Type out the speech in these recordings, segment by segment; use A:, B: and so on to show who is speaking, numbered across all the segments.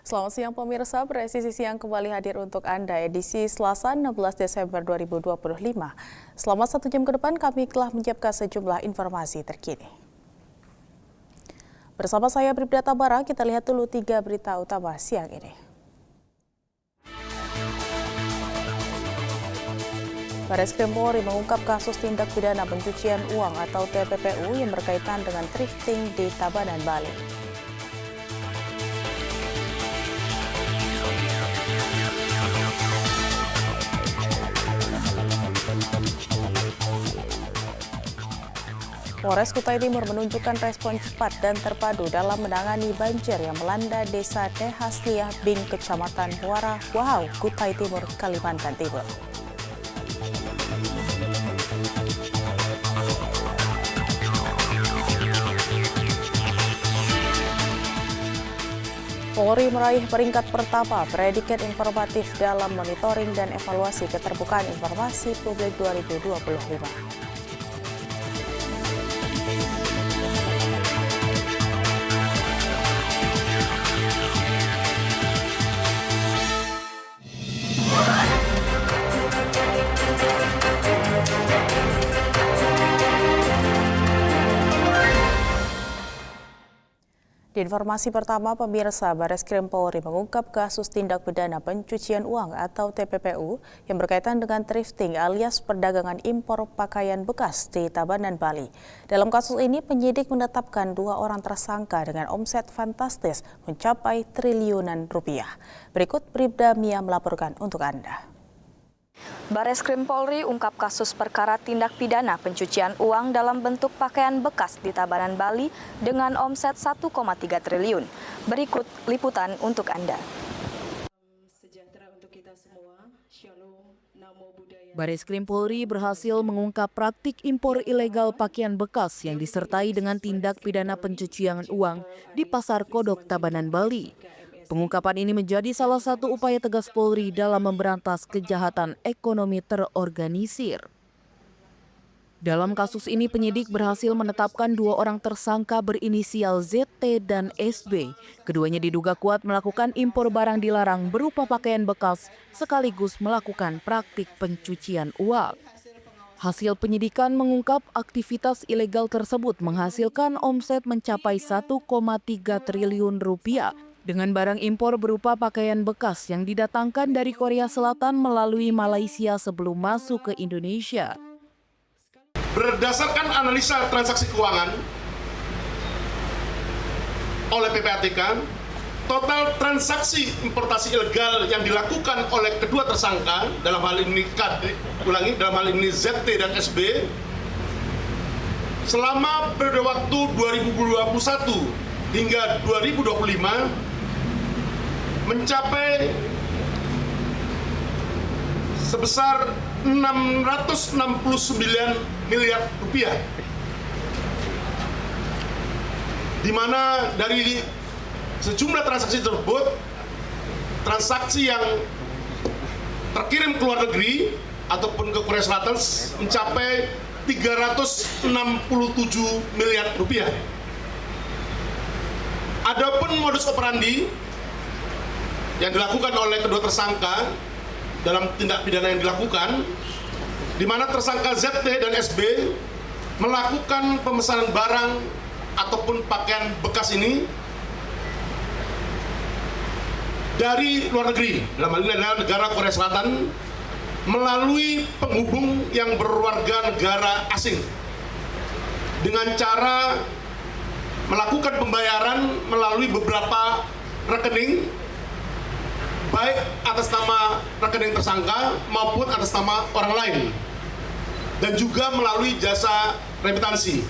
A: Selamat siang pemirsa, Presisi Siang kembali hadir untuk Anda edisi Selasa 16 Desember 2025. Selama 1 jam ke depan kami telah menyiapkan sejumlah informasi terkini. Bersama saya Bribda Tabara, kita lihat dulu 3 berita utama siang ini. Bareskrim Polri mengungkap kasus tindak pidana pencucian uang atau TPPU yang berkaitan dengan thrifting di Tabanan, Bali. Polres Kutai Timur menunjukkan respon cepat dan terpadu dalam menangani banjir yang melanda Desa Dehasliah Bing, Kecamatan Muara Wahau, Kutai Timur, Kalimantan Timur. Polri meraih peringkat pertama predikat informatif dalam monitoring dan evaluasi keterbukaan informasi publik 2025. Di informasi pertama, pemirsa, Bareskrim Polri mengungkap kasus tindak pidana pencucian uang atau TPPU yang berkaitan dengan thrifting alias perdagangan impor pakaian bekas di Tabanan, Bali. Dalam kasus ini, penyidik menetapkan 2 orang tersangka dengan omset fantastis mencapai triliunan rupiah. Berikut Bribda Mia melaporkan untuk Anda.
B: Bareskrim Polri ungkap kasus perkara tindak pidana pencucian uang dalam bentuk pakaian bekas di Tabanan, Bali dengan omset 1,3 triliun. Berikut liputan untuk Anda.
C: Bareskrim Polri berhasil mengungkap praktik impor ilegal pakaian bekas yang disertai dengan tindak pidana pencucian uang di Pasar Kodok, Tabanan, Bali. Pengungkapan ini menjadi salah satu upaya tegas Polri dalam memberantas kejahatan ekonomi terorganisir. Dalam kasus ini, penyidik berhasil menetapkan 2 orang tersangka berinisial ZT dan SB. Keduanya diduga kuat melakukan impor barang dilarang berupa pakaian bekas sekaligus melakukan praktik pencucian uang. Hasil penyidikan mengungkap aktivitas ilegal tersebut menghasilkan omset mencapai 1,3 triliun rupiah. Dengan barang impor berupa pakaian bekas yang didatangkan dari Korea Selatan melalui Malaysia sebelum masuk ke Indonesia.
D: Berdasarkan analisa transaksi keuangan oleh PPATK, total transaksi importasi ilegal yang dilakukan oleh kedua tersangka, dalam hal ini ZT dan SB, selama periode waktu 2021 hingga 2025, mencapai sebesar 669 miliar rupiah, di mana dari sejumlah transaksi tersebut, transaksi yang terkirim ke luar negeri ataupun ke Korea Selatan mencapai 367 miliar rupiah. Adapun modus operandi yang dilakukan oleh kedua tersangka dalam tindak pidana yang dilakukan, di mana tersangka ZT dan SB melakukan pemesanan barang ataupun pakaian bekas ini dari luar negeri, dalam hal ini adalah negara Korea Selatan, melalui penghubung yang berwarga negara asing dengan cara melakukan pembayaran melalui beberapa rekening, baik atas nama rekening tersangka maupun atas nama orang lain, dan juga melalui jasa remitansi.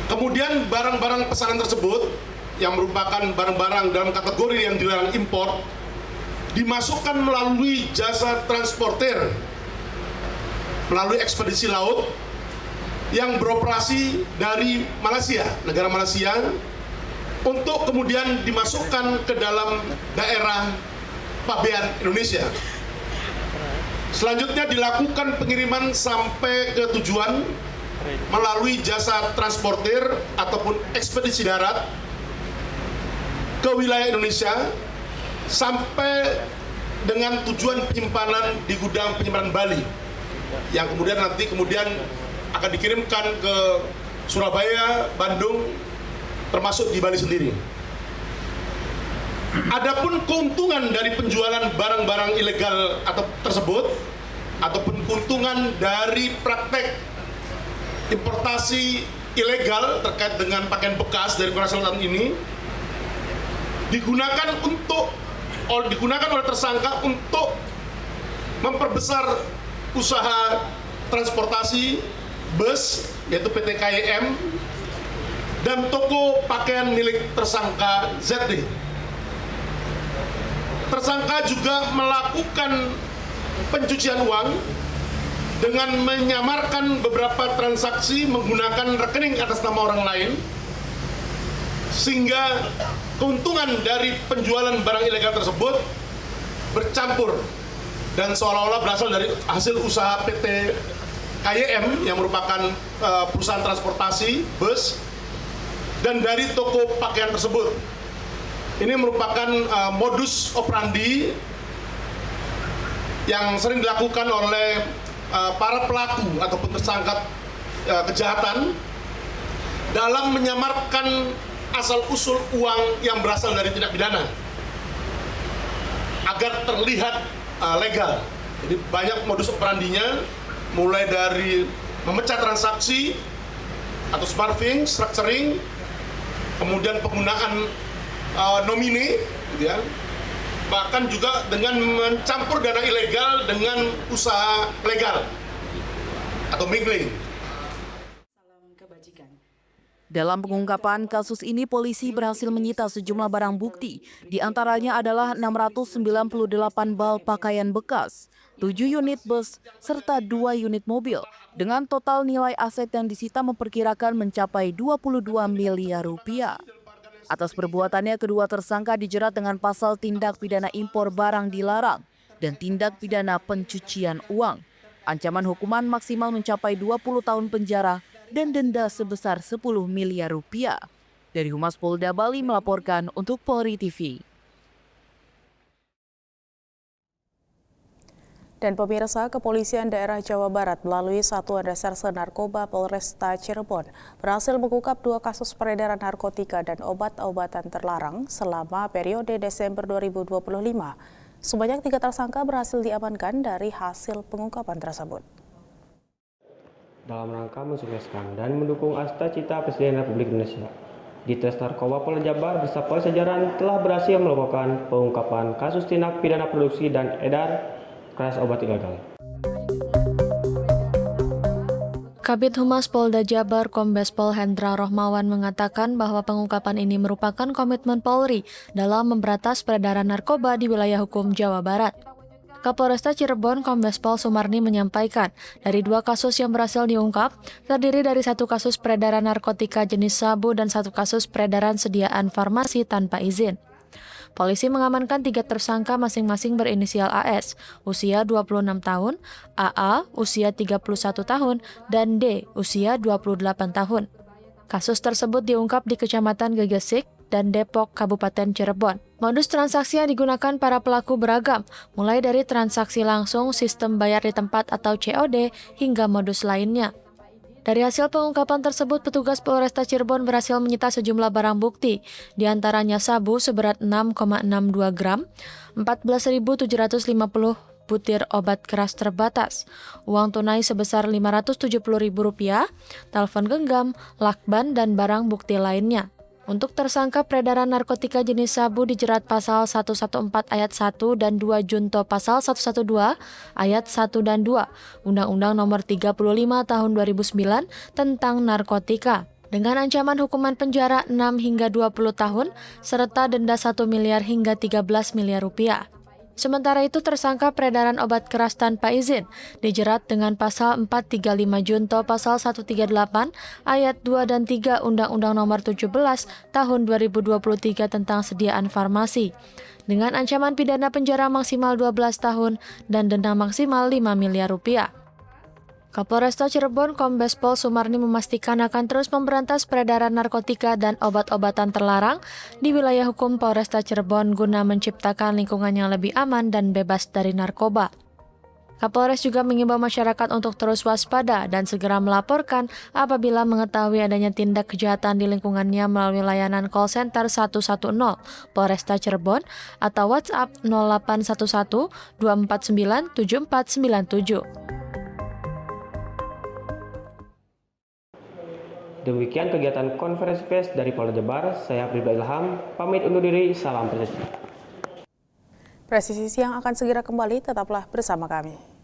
D: Kemudian barang-barang pesanan tersebut yang merupakan barang-barang dalam kategori yang dilarang impor dimasukkan melalui jasa transporter melalui ekspedisi laut yang beroperasi dari Malaysia, negara Malaysia, untuk kemudian dimasukkan ke dalam daerah pabean Indonesia. Selanjutnya dilakukan pengiriman sampai ke tujuan melalui jasa transportir ataupun ekspedisi darat ke wilayah Indonesia sampai dengan tujuan penyimpanan di gudang penyimpanan Bali yang kemudian akan dikirimkan ke Surabaya, Bandung, termasuk di Bali sendiri. Adapun keuntungan dari penjualan barang-barang ilegal tersebut ataupun keuntungan dari praktek importasi ilegal terkait dengan pakaian bekas dari Korea Selatan ini digunakan oleh tersangka untuk memperbesar usaha transportasi bus yaitu PT KYM dan toko pakaian milik tersangka ZD. Tersangka juga melakukan pencucian uang dengan menyamarkan beberapa transaksi menggunakan rekening atas nama orang lain, sehingga keuntungan dari penjualan barang ilegal tersebut bercampur dan seolah-olah berasal dari hasil usaha PT KYM yang merupakan perusahaan transportasi bus dan dari toko pakaian tersebut. Ini merupakan modus operandi yang sering dilakukan oleh para pelaku ataupun tersangka kejahatan dalam menyamarkan asal-usul uang yang berasal dari tindak pidana agar terlihat legal. Jadi banyak modus operandinya, mulai dari memecah transaksi atau smarting, structuring, kemudian penggunaan nomine, gitu ya. Bahkan juga dengan mencampur dana ilegal dengan usaha legal atau mingling.
C: Dalam pengungkapan kasus ini, polisi berhasil menyita sejumlah barang bukti. Di antaranya adalah 698 bal pakaian bekas, 7 unit bus, serta 2 unit mobil. Dengan total nilai aset yang disita memperkirakan mencapai 22 miliar rupiah. Atas perbuatannya, kedua tersangka dijerat dengan pasal tindak pidana impor barang dilarang dan tindak pidana pencucian uang. Ancaman hukuman maksimal mencapai 20 tahun penjara dan denda sebesar 10 miliar rupiah. Dari Humas Polda Bali melaporkan untuk Polri TV.
A: Dan pemirsa, Kepolisian Daerah Jawa Barat melalui Satuan Reserse Narkoba Polresta Cirebon berhasil mengungkap 2 kasus peredaran narkotika dan obat-obatan terlarang selama periode Desember 2025. Sebanyak 3 tersangka berhasil diamankan dari hasil pengungkapan tersebut.
E: Dalam rangka mensukseskan dan mendukung cita-cita Presiden Republik Indonesia, Ditres Narkoba Polda Jabar beserta Polres jajaran telah berhasil melakukan pengungkapan kasus tindak pidana produksi dan edar keras obat ilegal.
B: Kabid Humas Polda Jabar Kombes Pol Hendra Rohmawan mengatakan bahwa pengungkapan ini merupakan komitmen Polri dalam memberantas peredaran narkoba di wilayah hukum Jawa Barat. Kapolresta Cirebon Kombes Pol Sumarni menyampaikan, dari 2 kasus yang berhasil diungkap, terdiri dari 1 kasus peredaran narkotika jenis sabu dan 1 kasus peredaran sediaan farmasi tanpa izin. Polisi mengamankan 3 tersangka masing-masing berinisial AS, usia 26 tahun, AA, usia 31 tahun, dan D, usia 28 tahun. Kasus tersebut diungkap di Kecamatan Gegesik dan Depok, Kabupaten Cirebon. Modus transaksi yang digunakan para pelaku beragam, mulai dari transaksi langsung, sistem bayar di tempat atau COD, hingga modus lainnya. Dari hasil pengungkapan tersebut, petugas Polresta Cirebon berhasil menyita sejumlah barang bukti, di antaranya sabu seberat 6,62 gram, 14.750 butir obat keras terbatas, uang tunai sebesar Rp570.000, telepon genggam, lakban, dan barang bukti lainnya. Untuk tersangka peredaran narkotika jenis sabu dijerat pasal 114 ayat 1 dan 2 junto pasal 112 ayat 1 dan 2 Undang-Undang Nomor 35 Tahun 2009 tentang narkotika dengan ancaman hukuman penjara 6 hingga 20 tahun serta denda 1 miliar hingga 13 miliar rupiah. Sementara itu, tersangka peredaran obat keras tanpa izin dijerat dengan pasal 435 junto pasal 138 ayat 2 dan 3 Undang-Undang Nomor 17 Tahun 2023 tentang sediaan farmasi dengan ancaman pidana penjara maksimal 12 tahun dan denda maksimal 5 miliar rupiah.
F: Kapolresta Cirebon Kombes Pol Sumarni memastikan akan terus memberantas peredaran narkotika dan obat-obatan terlarang di wilayah hukum Polresta Cirebon guna menciptakan lingkungan yang lebih aman dan bebas dari narkoba. Kapolres juga mengimbau masyarakat untuk terus waspada dan segera melaporkan apabila mengetahui adanya tindak kejahatan di lingkungannya melalui layanan call center 110 Polresta Cirebon atau WhatsApp 0811 249 7497.
E: Demikian kegiatan konferensi pers dari Polda Jabar. Saya Pribda Ilham, pamit undur diri, salam presisi.
A: Presisi Siang akan segera kembali, tetaplah bersama kami.